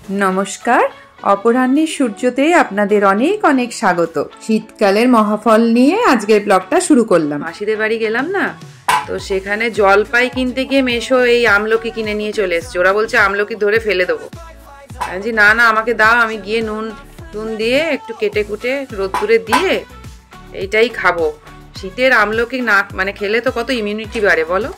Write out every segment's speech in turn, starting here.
নমস্কার, অপরাহ্নের সূর্যতে আপনাদের অনেক অনেক স্বাগত। শীতকালের মহাফল নিয়ে আজকের ব্লগটা শুরু করলাম। মাসিদের বাড়ি গেলাম না, তো সেখানে জলপাই কিনতে গিয়ে মেশো এই আমলকি কিনে নিয়ে চলে এসছে। ওরা বলছে আমলকি ধরে ফেলে দেবো। আমি বলছি না না, আমাকে দাও, আমি গিয়ে নুন দিয়ে একটু কেটে কুটে রোদ্দুরে দিয়ে এইটাই খাবো। শীতের আমলকি না মানে খেলে তো কত ইমিউনিটি বাড়ে বলো।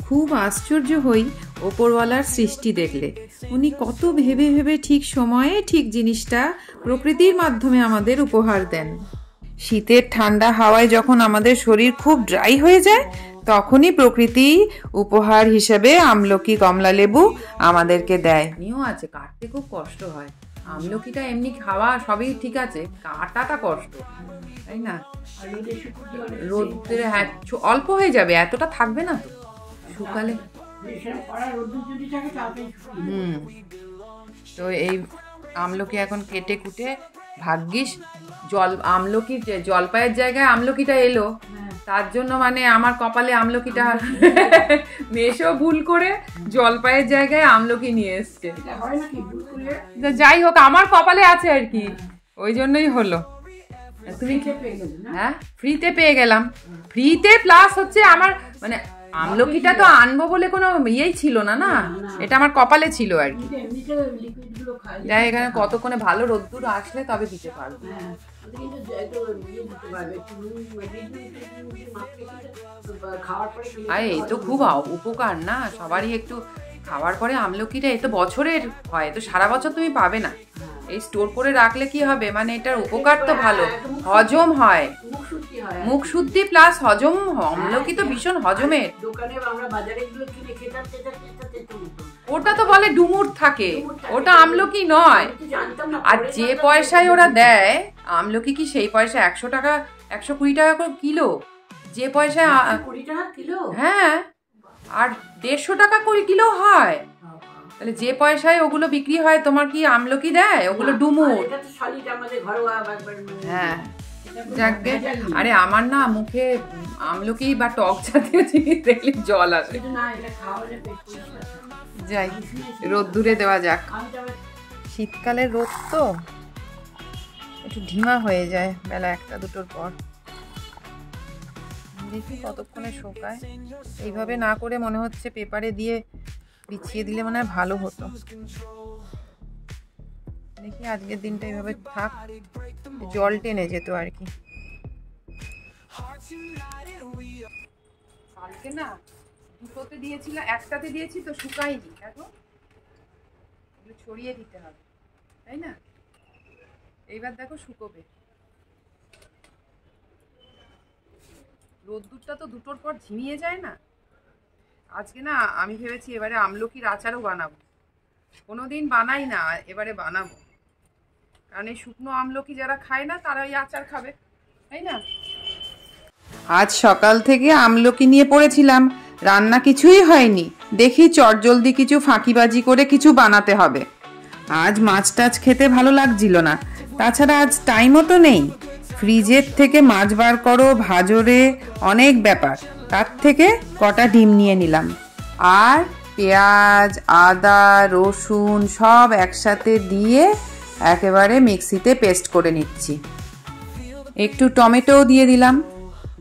খুব আশ্চর্য হই ওপরওয়ালার সৃষ্টি দেখলে। উনি কত ভেবে ভেবে ঠিক সময়ে ঠিক জিনিসটা প্রকৃতির মাধ্যমে আমাদের উপহার দেন। শীতের ঠান্ডা হাওয়ায় যখন আমাদের শরীর খুব ড্রাই হয়ে যায়, তখনই প্রকৃতি উপহার হিসেবে আমলকি, কমলা লেবু আমাদেরকে দেয়। নিও আছে, কাটতে খুব কষ্ট হয়। আমলকিটা এমনি খাওয়া সবই ঠিক আছে, কাটাটা কষ্ট, তাই না? রোদ্রে হ্যাঁ অল্প হয়ে যাবে, এতটা থাকবে না তো শুকালে। তো এই আমলকি এখন কেটে কুটে, ভাগ্যিস আমলকির জলপাইয়ের জায়গায় আমলকিটা এলো, তার জন্য মানে আমার কপালে আমলকিটা মেশো ভুল করে জলপাইয়ের জায়গায় আমলকি নিয়ে এসছে। যাই হোক, আমার কপালে আছে আর কি, ওই জন্যই হলো। তুমি হ্যাঁ ফ্রিতে পেয়ে গেলাম, ফ্রিতে প্লাস হচ্ছে আমার মানে আমলকিটা তো আনবো বলে কোনো ইয়েই ছিল না, না এটা আমার কপালে ছিল আর কি। যাই, এখানে কতক্ষণে ভালো রোদ্দুর আসলে তবে দিতে পারবো। এই তো খুব উপকার না সবারই, একটু খাওয়ার পরে আমলকিটা এ তো বছরের হয়, তো সারা বছর তুমি পাবে না। এই স্টোর করে রাখলে কি হবে, মানে এটার উপকার তো ভালো, হজম হয়, মুখ শুদ্ধি প্লাস হজম। আমলকি তো ভীষণ হজমের। ওটা তো বলে ডুমুর থাকে, ওটা আমলকি নয়। আর যে পয়সায় ওরা দেয় আমলকি, কি সেই পয়সা 100 টাকা 120 টাকা করে কিলো, যে পয়সায় 20 টাকা কিলো, হ্যাঁ, আর 150 টাকা করে কিলো হয়। তাহলে যে পয়সায় ওগুলো বিক্রি হয়, তোমার কি আমলকি দেয়? ওগুলো ডুমুর। হ্যাঁ যাকে, আরে আমার না মুখে আমলকি বা টক জাতীয় জিনিস দেখলে জল আসে। যাই, রোদ্দুরে দেওয়া যাক। শীতকালের রোদ তো একটু ঢিমা হয়ে যায় বেলা 1-2টোর পর। দেখি কতক্ষণে শোকায়। এইভাবে না করে মনে হচ্ছে পেপারে দিয়ে বিছিয়ে দিলে মনে হয় ভালো হতো। দেখি আজকের দিনটা এইভাবে থাক, জল টেনে যেত আর কি। কালকে না দুটোতে দিয়েছিলাম, একটাতে দিয়েছি তো শুকায়নি, দেখো ছড়িয়ে দিতে হবে, তাই না? এইবার দেখো শুকোবে। রোদ্দুরটা তো দুটোর পর ঝিমিয়ে যায় না। আজকে না আমি ভেবেছি এবারে আমলকির আচারও বানাবো। কোনোদিন বানাই না, এবারে বানাবো, কারণ এই শুকনো আমলকি যারা খায় না তারা এই আচার খাবে, তাই না? আজ সকাল থেকে আমলকি নিয়ে পড়েছিলাম, রান্না কিছুই হয়নি। দেখি চটজলদি কিছু ফাঁকিবাজি করে কিছু বানাতে হবে। আজ মাছ টাছ খেতে ভালো লাগছিল না, তাছাড়া আজ টাইমও তো নেই। ফ্রিজের থেকে মাছ বার করো, ভাজরে, অনেক ব্যাপার। তার থেকে কটা ডিম নিয়ে নিলাম, আর পেঁয়াজ, আদা, রসুন সব একসাথে দিয়ে একেবারে মিক্সিতে পেস্ট করে নিচ্ছি। একটু টমেটোও দিয়ে দিলাম,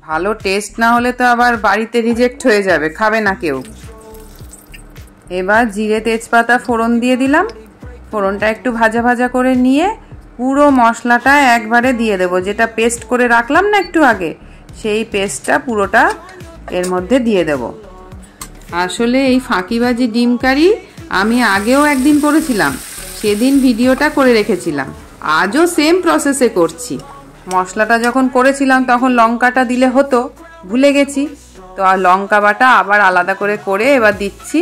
ভালো টেস্ট না হলে তো আবার বাড়িতে রিজেক্ট হয়ে যাবে, খাবে না কেউ। এবার জিরে তেজপাতা ফোড়ন দিয়ে দিলাম। ফোড়নটা একটু ভাজা ভাজা করে নিয়ে পুরো মশলাটা একবারে দিয়ে দেবো, যেটা পেস্ট করে রাখলাম না একটু আগে, সেই পেস্টটা পুরোটা এর মধ্যে দিয়ে দেব। আসলে এই ফাঁকিবাজি ডিম কারি আমি আগেও একদিন করেছিলাম, সেদিন ভিডিওটা করে রেখেছিলাম। আজও সেম প্রসেসে করছি। মশলাটা যখন করেছিলাম তখন লঙ্কাটা দিলে হতো, ভুলে গেছি, তো আর লঙ্কা বাটা আবার আলাদা করে এবার দিচ্ছি।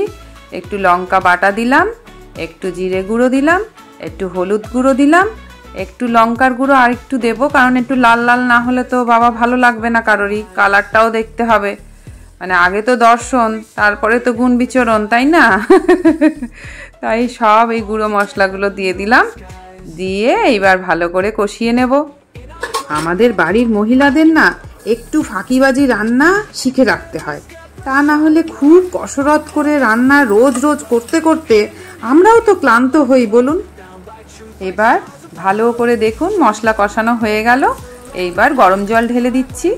একটু লঙ্কা বাটা দিলাম, একটু জিরে গুঁড়ো দিলাম, একটু হলুদ গুঁড়ো দিলাম, একটু লঙ্কার গুঁড়ো আর একটু দেবো, কারণ একটু লাল লাল না হলে তো বাবা ভালো লাগবে না কারোরই, কালারটাও দেখতে হবে। মানে আগে তো দর্শন, তারপরে তো গুণ বিচরণ, তাই না? তাই সব এই গুঁড়ো মশলাগুলো দিয়ে দিলাম, দিয়ে এইবার ভালো করে কষিয়ে নেব। আমাদের বাড়ির মহিলাদের না একটু ফাঁকিবাজি রান্না শিখে রাখতে হয়, তা না হলে খুব কসরত করে রান্না রোজ রোজ করতে করতে আমরাও তো ক্লান্ত হই, বলুন। এবার ভালো করে দেখুন মশলা কষানো হয়ে গেল। এইবার গরম জল ঢেলে দিচ্ছি।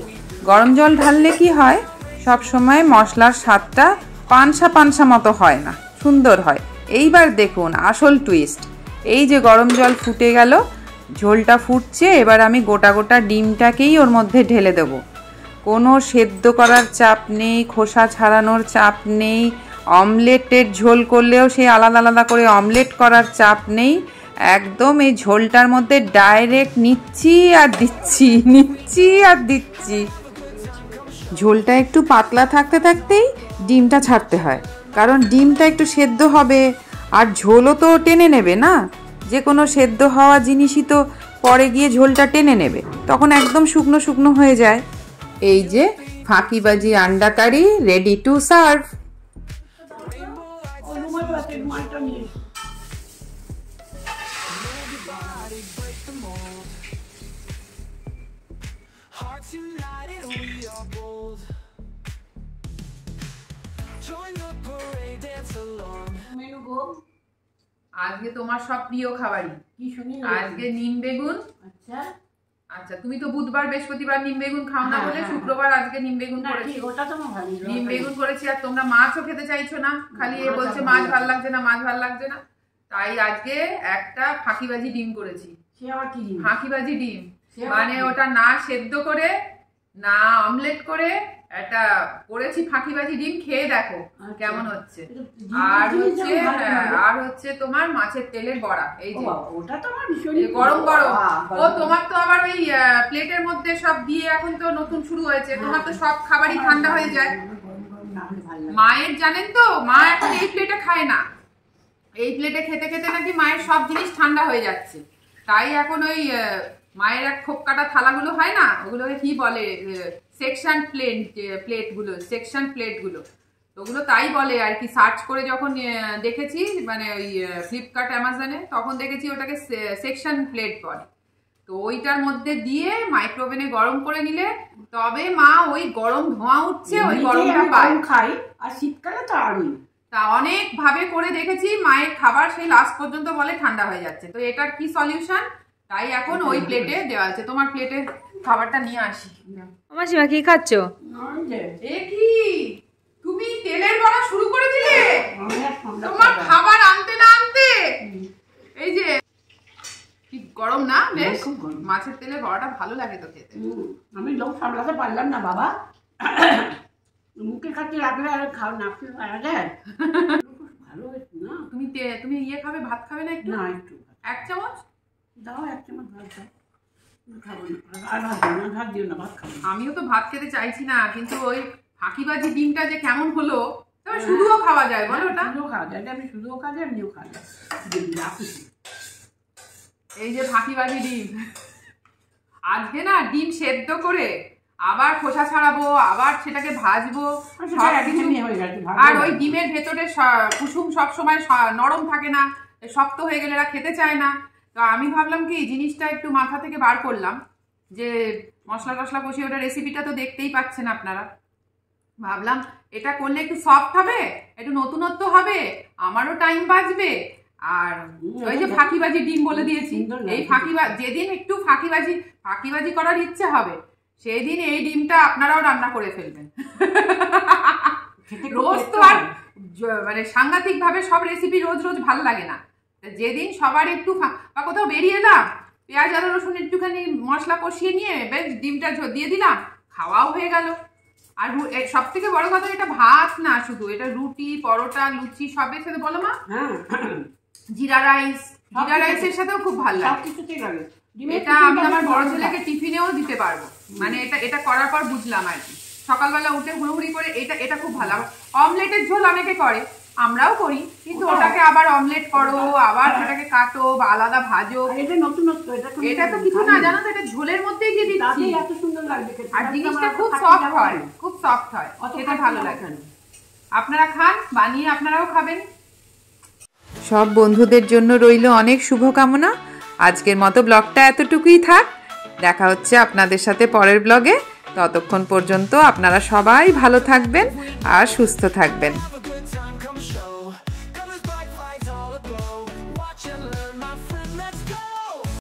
গরম জল ঢাললে কি হয়, সব সময় মশলার স্বাদটা পানসা পানসা মতো হয় না, সুন্দর হয়। এইবার দেখুন আসল টুইস্ট, এই যে গরম জল ফুটে গেল, ঝোলটা ফুটছে, এবার আমি গোটা গোটা ডিমটাকেই ওর মধ্যে ঢেলে দেব। কোনো সেদ্ধ করার চাপ নেই, খোসা ছাড়ানোর চাপ নেই, অমলেটের ঝোল করলেও সেই আলাদা আলাদা করে অমলেট করার চাপ নেই। একদম এই ঝোলটার মধ্যে ডাইরেক্ট নিচ্ছি আর দিচ্ছি, নিচ্ছি আর দিচ্ছি। ঝোলটা একটু পাতলা থাকতে থাকতেই ডিমটা ছাড়তে হয়, কারণ ডিমটা একটু সেদ্ধ হবে আর ঝোলও তো টেনে নেবে না। যে কোনো সেদ্ধ হওয়া জিনিসই তো পরে গিয়ে ঝোলটা টেনে নেবে, তখন একদম শুকনো শুকনো হয়ে যায়। এই যে ফাঁকিবাজি আন্ডা কারি রেডি টু সার্ভ। আজকে তোমার সব প্রিয় খাবারই কি শুনি, আজকে নিম বেগুন। আচ্ছা আচ্ছা, তুমি তো বুধবার বৃহস্পতিবার নিম বেগুন খাও না বলে শুক্রবার আজকে নিম বেগুন করেছি। নিম বেগুন করেছি, আর তোমরা মাছও খেতে চাইছো না, খালি এ বলছে মাছ ভাল লাগছে না, মাছ ভাল লাগছে না, তাই আজকে একটা ফাঁকিবাজি ডিম করেছি। ফাঁকিবাজি ডিম মানে ওটা না সেদ্ধ করে না অমলেট করে একটা করেছি ফাঁকিবাজি ডিম, খেয়ে দেখো কেমন হচ্ছে। আর হচ্ছে তোমার মাছের তেলের বড়া, এই যে ওটা তো আমার ভীষণ গরম গরম। ও তোমার তো আবার ওই প্লেটের মধ্যে সব দিয়ে, এখন তো নতুন শুরু হয়েছে, তোমার তো সব খাবারই ঠান্ডা হয়ে যায়। মায়ের জানেন তো, মা এখন এই প্লেটে খায় না, এই প্লেটে খেতে খেতে নাকি মায়ের সব জিনিস ঠান্ডা হয়ে যাচ্ছে, তাই এখন ওই মায়ের এক খোপ কাটা থালাগুলো হয় না, ওগুলোকে কি বলে, সেকশন প্লেটগুলো, সেকশন প্লেটগুলো, ওগুলো তাই বলে আর কি। সার্চ করে যখন দেখেছি মানে ওই ফ্লিপকার্ট অ্যামাজনে, তখন দেখেছি ওটাকে সেকশন প্লেট বলে। তো ওইটার মধ্যে দিয়ে মাইক্রোওভেনে গরম করে নিলে তবে মা ওই গরম ধোঁয়া উঠছে, ওই গরমটা পায়, খাই। আর শীতকালে তো আরই, তা অনেক ভাবে করে দেখেছি, মায়ের খাবার সেই লাস্ট পর্যন্ত বলে ঠান্ডা হয়ে যাচ্ছে। তো এটার কি সলিউশন, তাই এখন ওই প্লেটে দেওয়া আছে। তোমার প্লেটে খাবারটা নিয়ে আসি। মাসিমা কি খাচ্ছ? এ কি তুমি তেলের বড়া শুরু করে দিলে? তোমার খাবার আনতে না আনতে এই যে কি গরম না, বেশ মাছের তেলে বড়াটা ভালো লাগে তো খেতে। আমি লোক সামলাতে পারলাম না বাবা, মুখে কাছে রাখলে আর খাও না, ভালো হয়েছে না। তুমি ইয়ে খাবে, ভাত খাবে না একটু? না, একটু এক চামচ দাও, এক চামচ ভাত দাও। ভাত দিও না, ভাত খাবো। আমিও তো ভাত খেতে চাইছি না, কিন্তু ওই ফাঁকিবাজি ডিমটা যে কেমন হলো, তবে শুধুও খাওয়া যায় বলো? ওটা শুধুও খাওয়া যায়, আমি শুধুও খাওয়া যায়, এমনিও খাওয়া যায়। এই যে ফাঁকিবাজি ডিম, আজকে না ডিম সেদ্ধ করে আবার খোসা ছাড়াবো, আবার সেটাকে ভাজবো, আর ওই ডিমের ভেতরে কুসুম সবসময় নরম থাকে না, শক্ত হয়ে গেলে এরা খেতে চায় না। তো আমি ভাবলাম কি জিনিসটা একটু মাথা থেকে বার করলাম, যে মশলা টশলা কষিয়ে, ওটা রেসিপিটা তো দেখতেই পাচ্ছেন আপনারা, ভাবলাম এটা করলে একটু সফট হবে, একটু নতুনত্ব হবে, আমারও টাইম বাঁচবে। আর ওই যে ফাঁকিবাজি ডিম বলে দিয়েছি, এই যেদিন একটু ফাঁকিবাজি করার ইচ্ছে হবে, সেই দিন এই ডিমটা আপনারাও রান্না করে ফেলবেন। রোজ তো আর মানে সাংঘাতিক ভাবে সব রেসিপি রোজ রোজ ভালো লাগে না। যেদিন সবার একটু বা কোথাও বেরিয়ে এলাম, পেঁয়াজ আদা রসুন একটুখানি মশলা কষিয়ে নিয়ে বেশ ডিমটা দিয়ে দিলাম, খাওয়াও হয়ে গেল। আর সব থেকে বড় কথা, এটা ভাত না শুধু, এটা রুটি, পরোটা, লুচি সবের সাথে, বলো মা, জিরা রাইসের সাথেও খুব ভালো লাগে। এটা আমি আমার বড় ছেলেকে টিফিনেও দিতে পারবো, মানে এটা করার পর বুঝলাম আর কি, সকালবেলা উঠে হুড়োহুড়ি করে এটা খুব ভালো। অমলেটের ঝোল অনেকে করে, আমরাও করি, কিন্তু ওটাকে আবার অমলেট করো, আবার সেটাকে কাটো বা আলাদা ভাজো, এটা তো কিছু না, জানো তো, এটা ঝোলের মধ্যেই দিয়ে দিচ্ছি, এত সুন্দর লাগবে, আর জিনিসটা খুব সফট হয়, খুব সফট হয়, এটা ভালো লাগে। আপনারা খান, বানিয়ে আপনারাও খাবেন। সব বন্ধুদের জন্য রইল অনেক শুভকামনা। আজকের মতো ব্লগটা এতটুকুই থাক, দেখা হচ্ছে আপনাদের সাথে পরের ব্লগে। ততক্ষণ পর্যন্ত আপনারা সবাই ভালো থাকবেন আর সুস্থ থাকবেন।